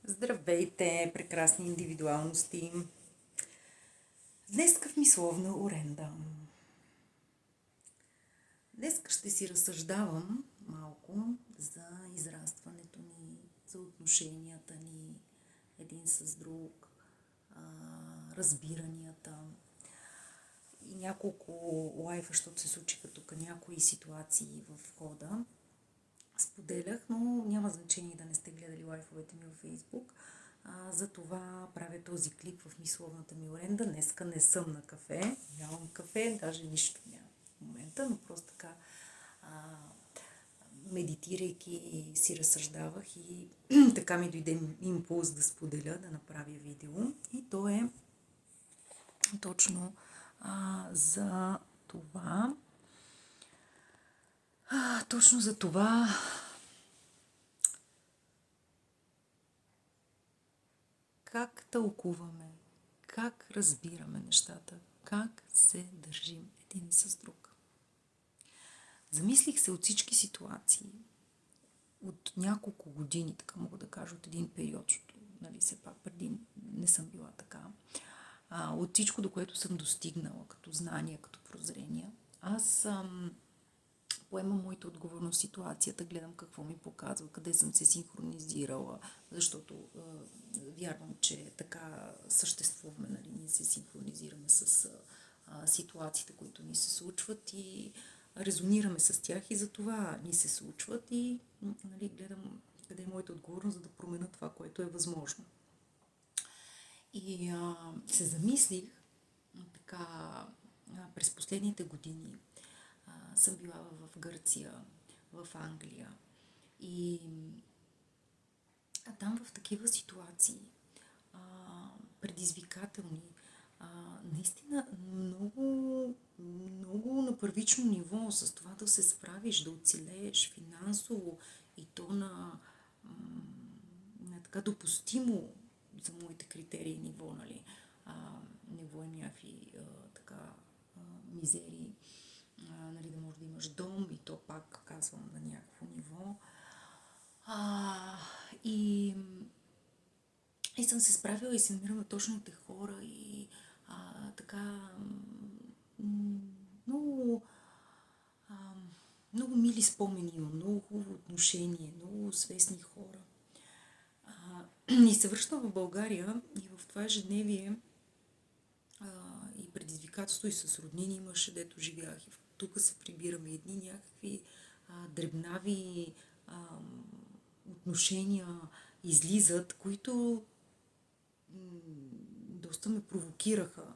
Здравейте, прекрасни индивидуалности! Днеска в мисловна оренда. Днеска ще си разсъждавам малко за израстването ни, за отношенията ни един с друг, разбиранията и няколко лайфа, защото се случиха тук някои ситуации в хода. Споделях, но няма значение да не сте гледали лайфовете ми във Фейсбук. Затова правя този клип в мисловната ми оренда. Днеска не съм на кафе, нямам кафе, даже нищо няма в момента, но просто така медитирайки си разсъждавах и така ми дойде импулс да споделя, да направя видео. И то е точно за това. Точно за това как тълкуваме, как разбираме нещата, как се държим един с друг. Замислих се от всички ситуации, от няколко години, така мога да кажа, от един период, защото все пак преди не съм била така, от всичко, до което съм достигнала, като знания, като прозрения, аз поемам моята отговорност в ситуацията, гледам какво ми показва, къде съм се синхронизирала, защото вярвам, че така съществуваме, ние се синхронизираме с ситуациите, които ни се случват и резонираме с тях и за това ни се случват и гледам къде е моята отговорност, за да променя това, което е възможно. И се замислих така през последните години. Съм била в Гърция, в Англия и там в такива ситуации, предизвикателни, наистина много, много на първично ниво с това да се справиш, да оцелееш финансово и то на така допустимо за моите критерии ниво, ниво е някакви така мизерии, да можеш да имаш дом и то пак казвам на някакво ниво. И съм се справила и се намирам на точните хора и така много много мили спомени имам, много хубаво отношение, много свестни хора. И се връщам в България и в това ежедневие и предизвикателство и с роднини имаше, дето живях и тук се прибираме едни някакви дребнави отношения излизат, които доста ме провокираха.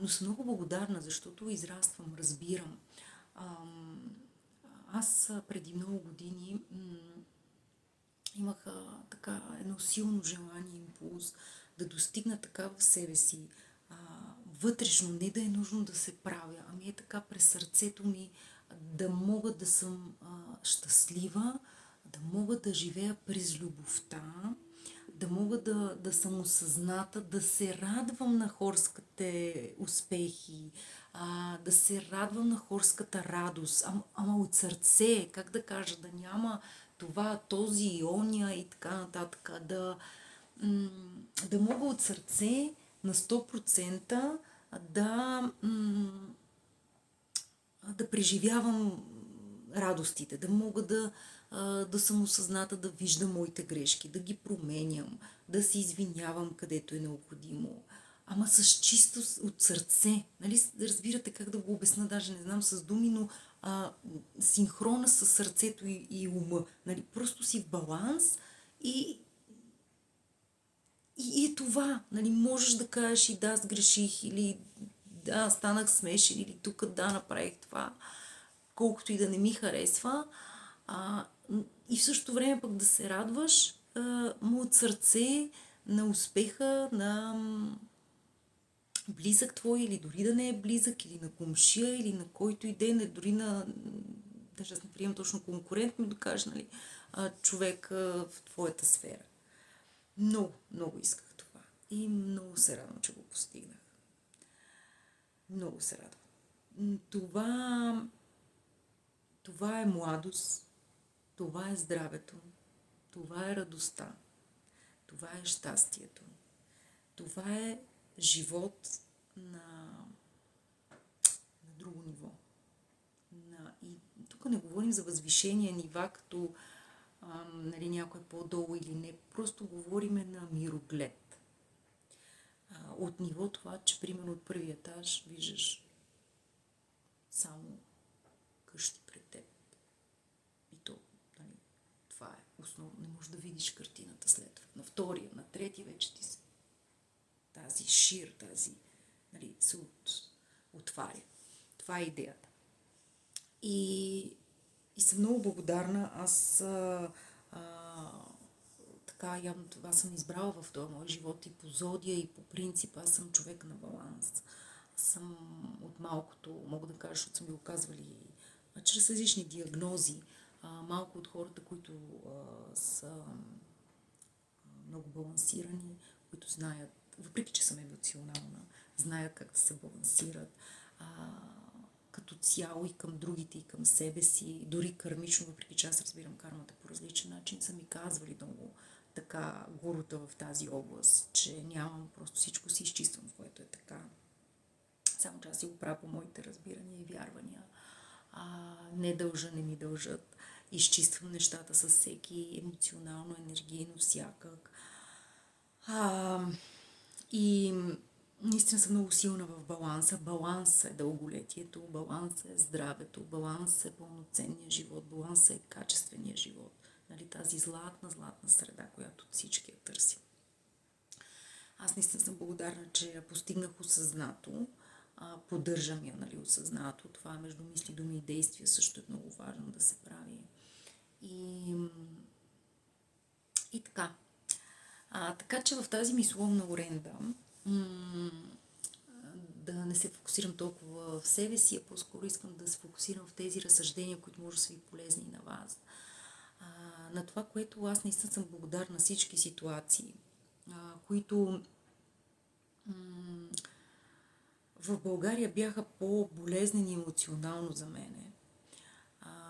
Но съм много благодарна, защото израствам, разбирам. Аз преди много години имах така едно силно желание, импулс да достигна така в себе си, вътрешно, не да е нужно да се правя, ами е така през сърцето ми да мога да съм щастлива, да мога да живея през любовта, да мога да съм осъзната, да се радвам на хорските успехи, да се радвам на хорската радост, ама от сърце, как да кажа, да няма това, този и оня и така нататък, да мога от сърце на 100% да преживявам радостите, да мога да съм осъзната, да виждам моите грешки, да ги променям, да се извинявам където е необходимо. Ама с чисто от сърце. Разбирате как да го обясна, даже не знам с думи, но синхрона с сърцето и ума. Просто си в баланс и е това. Можеш да кажеш и да, сгреших, или да, станах смешен, или тук да, направих това, колкото и да не ми харесва. И в същото време пък да се радваш му от сърце на успеха на близък твой, или дори да не е близък, или на комшия, или на който и да е, дори на, даже аз не приемам точно конкурент, но да кажеш, човек в твоята сфера. Много, много исках това. И много се радвам, че го постигнах. Много се радвам. Това е младост, това е здравето, това е радостта, Това е щастието. Това е живот на друго ниво. И тук не говорим за възвишения нива, като нали, някой по-долу или не. Просто говориме на мироглед. От ниво това, че примерно от първия етаж виждаш само къщи пред теб. И то, нали, това е основно. Не можеш да видиш картината след това. На втория, на третия вече ти се тази шир, нали, се отваря. Това е идеята. И съм много благодарна. Аз така явно това съм избрала в този мой живот и по зодия, и по принцип. Аз съм човек на баланс. Аз съм от малкото, мога да кажа, защото съм ви го казвали чрез различни диагнози. Малко от хората, които са много балансирани, които знаят, въпреки че съм емоционална, знаят как да се балансират като цяло и към другите, и към себе си, дори кармично, въпреки че аз разбирам кармата по различен начин, са ми казвали много така гурута в тази област, че нямам, просто всичко си изчиствам, в което е така. Само че аз си го правя по моите разбирания и вярвания. Не дължа, не ми дължат. Изчиствам нещата с всеки, емоционално, енергийно, всякак. И наистина съм много силна в баланса. Баланс е дълголетието, баланс е здравето, баланс е пълноценния живот, баланс е качествения живот. Нали, тази златна среда, която всички я търсим. Аз наистина съм благодарна, че я постигнах осъзнато. Поддържам я, нали, осъзнато. Това е между мисли, думи и действия. Също е много важно да се прави. И така. Така че в тази мисловна оренда да не се фокусирам толкова в себе си, а по-скоро искам да се фокусирам в тези разсъждения, които може да са ви полезни на вас. На това, което аз наистина съм благодарна на всички ситуации, които в България бяха по-болезнени емоционално за мене.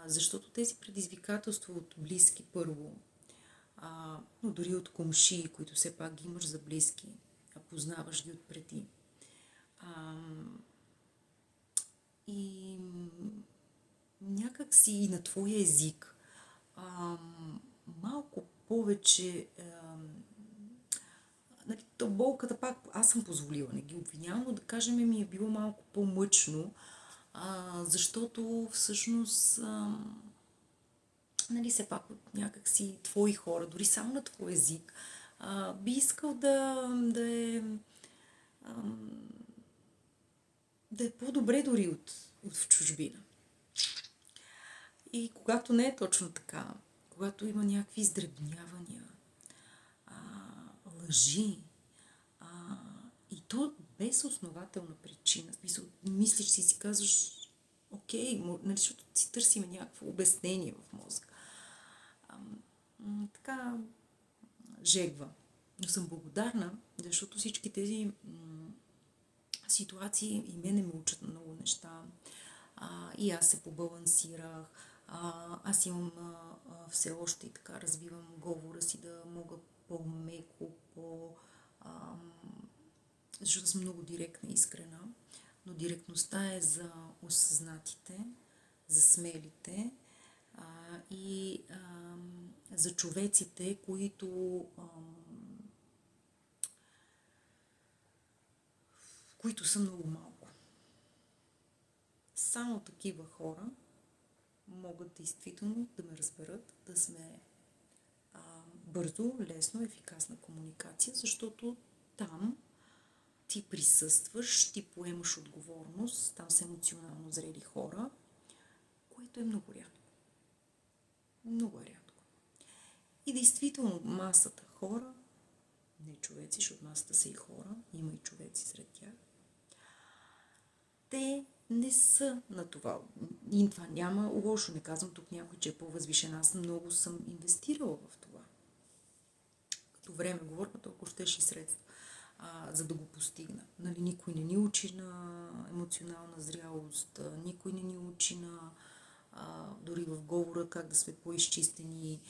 Защото тези предизвикателства от близки първо, но дори от комшии, които все пак ги имаш за близки, познаваш ги отпреди. И някак си и на твоя език малко повече нали, то болката пак аз съм позволила, не ги обвинявам, но да кажем ми е било малко по-мъчно, защото всъщност нали, все пак от някакси твои хора, дори само на твой език, би искал да е по-добре дори от в чужбина. И когато не е точно така, когато има някакви издребнявания, лъжи, и то без основателна причина, мислиш си казваш, окей, нали, защото си търсим някакво обяснение в мозъка. Така жегва. Но съм благодарна, защото всички тези ситуации и мене ме учат на много неща. И аз се побалансирах. Аз имам все още и така развивам говора си да мога по-меко, защото съм много директна и искрена. Но директността е за осъзнатите, за смелите и за човеците, които са много малко. Само такива хора могат действително да ме разберат, да сме бързо, лесно, ефикасна комуникация, защото там ти присъстваш, ти поемаш отговорност, там са емоционално зрели хора, което е много рядко. Много е рядко. И действително масата хора, не човеци, защото масата са и хора, има и човеци сред тях, те не са на това. И това няма лошо. Не казвам тук някой, че е по-възвишен. Аз много съм инвестирала в това. Като време говоря, толкова щеше и средства, за да го постигна. Нали, никой не ни учи на емоционална зрялост, никой не ни учи на дори в говора как да сме по-изчистени,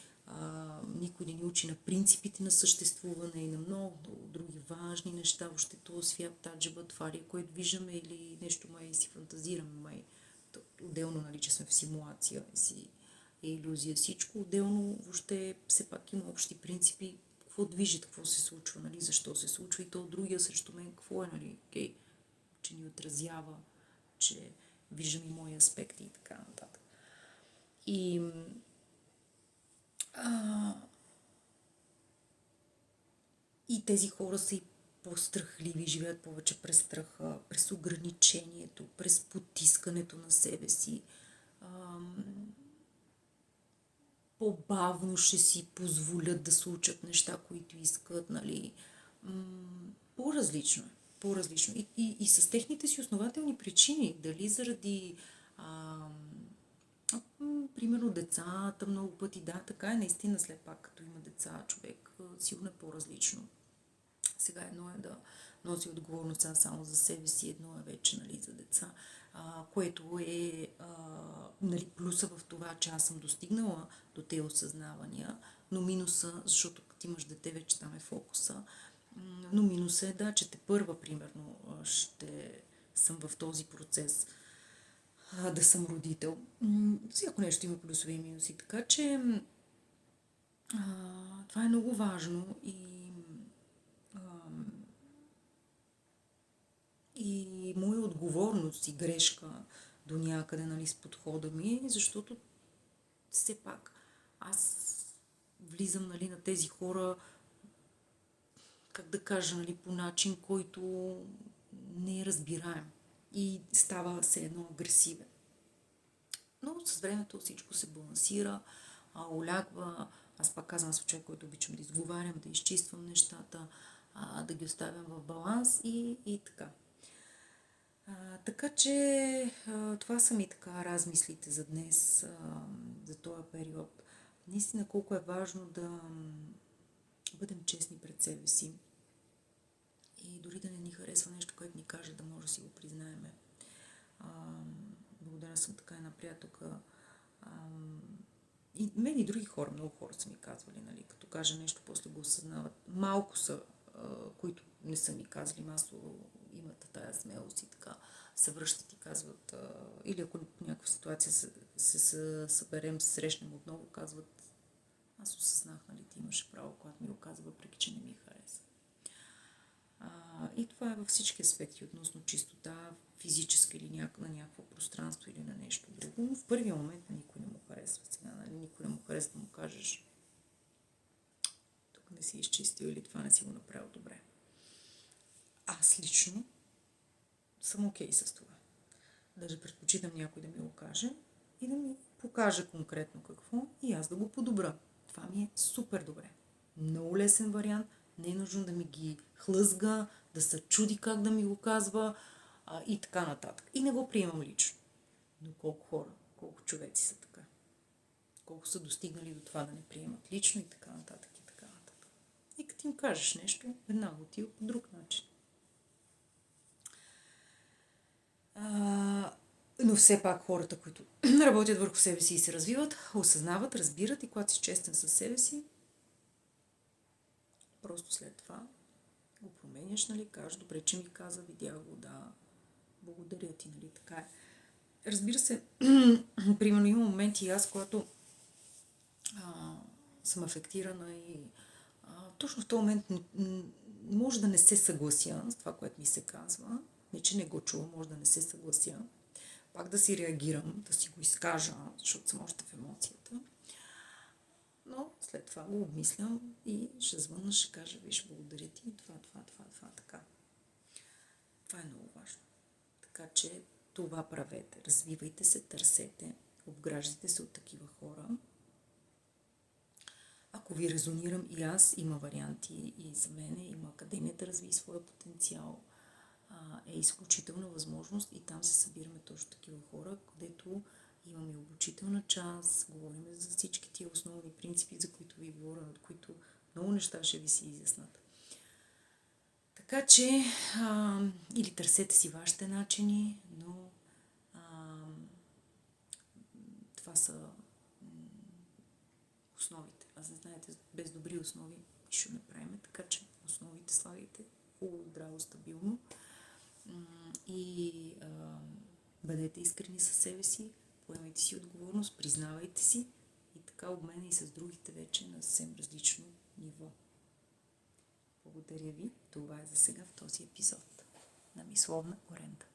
Никой не ни учи на принципите на съществуване и на много други важни неща. Въобще този свят, таджиба, това ли, което виждаме или нещо май си фантазираме, май отделно, нали, че сме в симулация си е иллюзия. Всичко отделно въобще все пак има общи принципи. Какво движи, какво се случва, нали, защо се случва и то другия срещу мен, какво е, нали, окей, че ни отразява, че виждам и мои аспекти и така нататък. И И тези хора са и по-страхливи, живеят повече през страха, през ограничението, през потискането на себе си. По-бавно ще си позволят да се учат неща, които искат, нали. По-различно е. По-различно. И с техните си основателни причини. Дали заради примерно децата много пъти, да, така е наистина, след пак като има деца, човек сигурно е по-различно. Сега едно е да носи отговорността само за себе си, едно е вече, нали, за деца, което е, нали, плюса в това, че аз съм достигнала до тези осъзнавания, но минуса, защото като имаш дете, вече там е фокуса, но минуса е, да, че те първа, примерно, ще съм в този процес да съм родител. Всяко нещо има плюсове и минуси, така че това е много важно и моя отговорност и грешка до някъде, нали, с подхода ми, защото все пак аз влизам, нали, на тези хора, как да кажа, нали, по начин, който не е разбираем и става все едно агресивен. Но с времето всичко се балансира, олягва. Аз пак казвам, аз съм човек, който обичам да изговарям, да изчиствам нещата, да ги оставям в баланс и така. Така че това са ми така размислите за днес, за този период. Наистина колко е важно да бъдем честни пред себе си и дори да не ни харесва нещо, което ни каже, да може да си го признаеме. Благодаря съм така една приятелка. И мен и други хора, много хора са ми казвали, нали, като кажа нещо, после го осъзнават. Малко са, които не са ми казали, масово имат тая смелост и така се връщат и казват, или ако по някаква ситуация се съберем, се срещнем отново, казват, аз осъзнах, нали, ти имаше право, когато ми го казва, въпреки че не ми хареса. И това е във всички аспекти, относно чистота, физическа или на някакво пространство или на нещо друго. Но в първия момент на никой не му харесва. Сега, нали, никой не му харесва да му кажеш, тук не си изчистил или това не си го направил добре. Аз лично съм окей с това. Даже предпочитам някой да ми го каже и да ми покаже конкретно какво и аз да го подобра. Това ми е супер добре. Много лесен вариант. Не е нужно да ми ги хлъзга, да се чуди как да ми го казва и така нататък. И не го приемам лично. Но колко хора, колко човеци са така. Колко са достигнали до това да не приемат лично и така нататък и така нататък. И като им кажеш нещо, веднага отива по друг начин. Но все пак хората, които работят върху себе си и се развиват, осъзнават, разбират и когато си честен със себе си, просто след това го променяш, нали, кажеш, добре, че ми каза, видях го, да, благодаря ти, нали, така е. Разбира се, примерно има моменти и аз, когато съм афектирана и точно в този момент може да не се съглася с това, което ми се казва, не че не го чувам, може да не се съглася, пак да си реагирам, да си го изкажа, защото съм още в емоцията. Но след това го обмислям и ще звънна, ще кажа, виж, благодаря ти, това, така. Това е много важно. Така че това правете. Развивайте се, търсете, обграждайте се от такива хора. Ако ви резонирам и аз, има варианти и за мене, има Академията разви своя потенциал. Е изключителна възможност и там се събираме точно такива хора, където имаме обучителна част, говорим за всички тия основни принципи, за които ви говоря, от които много неща ще ви се изяснат. Така че, или търсете си вашите начини, но това са основите. знаете, без добри основи ще направим, така че основите слагайте хубаво, здраво, стабилно и бъдете искрени със себе си, поемайте си отговорност, признавайте си и така обмена и с другите вече на съвсем различно ниво. Благодаря ви. Това е за сега в този епизод на Мисловна оренда.